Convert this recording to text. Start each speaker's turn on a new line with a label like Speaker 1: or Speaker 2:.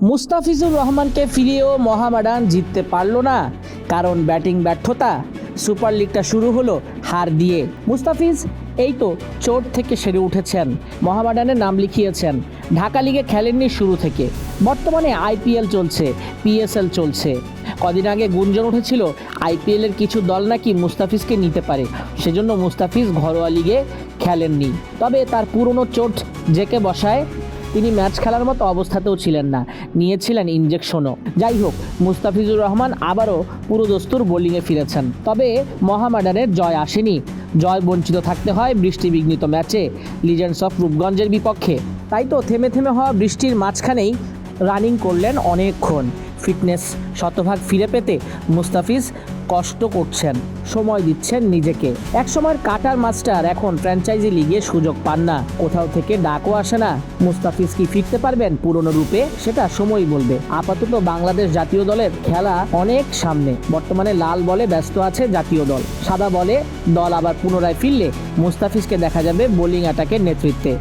Speaker 1: মুস্তাফিজুর রহমানকে ফিরিয়েও মোহামেডান জিততে পারল না, কারণ ব্যাটিং ব্যর্থতা। সুপার লিগটা শুরু হলো হার দিয়ে। মুস্তাফিজ এই তো চোট থেকে সেরে উঠেছেন, মোহামেডানের নাম লিখিয়েছেন। ঢাকা লিগে খেলেননি শুরু থেকে। বর্তমানে আইপিএল চলছে, পিএসএল চলছে। কদিন আগে গুঞ্জন উঠেছিল আইপিএলের কিছু দল নাকি মুস্তাফিজকে নিতে পারে, সেজন্য মুস্তাফিজ ঘরোয়া লিগে খেলেননি। তবে তার পুরনো চোট জেকে বসায় তিনি ম্যাচ খেলার মতো অবস্থাতেও ছিলেন না, নিয়েছিলেন ইনজেকশনও। যাই হোক, মুস্তাফিজুর রহমান আবারও পুরোদস্তুর বোলিংয়ে ফিরেছেন। তবে মোহামেডানের জয় আসেনি। জয় বঞ্চিত থাকতে হয় বৃষ্টিবিঘ্নিত ম্যাচে লিজেন্ডস অফ রূপগঞ্জের বিপক্ষে। তাই তো থেমে থেমে হওয়া বৃষ্টির মাঝখানেই রানিং করলেন অনেকক্ষণ। ফিটনেস শতভাগ ফিরে পেতে মুস্তাফিজ কষ্ট করছেন, সময় দিচ্ছেন নিজেকে। একসময়ের কাটার মাস্টার এখন ফ্র্যাঞ্চাইজি লিগে সুযোগ পান না, কোথাও থেকে ডাকও আসে না। মুস্তাফিজ কি ফিরতে পারবেন পুরনো রূপে, সেটা সময়ই বলবে। আপাতত বাংলাদেশ জাতীয় দলের খেলা অনেক সামনে। বর্তমানে লাল বলে ব্যস্ত আছে জাতীয় দল, সাদা বলে দল আবার পুনরায় ফিরলে মুস্তাফিজকে দেখা যাবে বোলিং অ্যাটাকের নেতৃত্বে।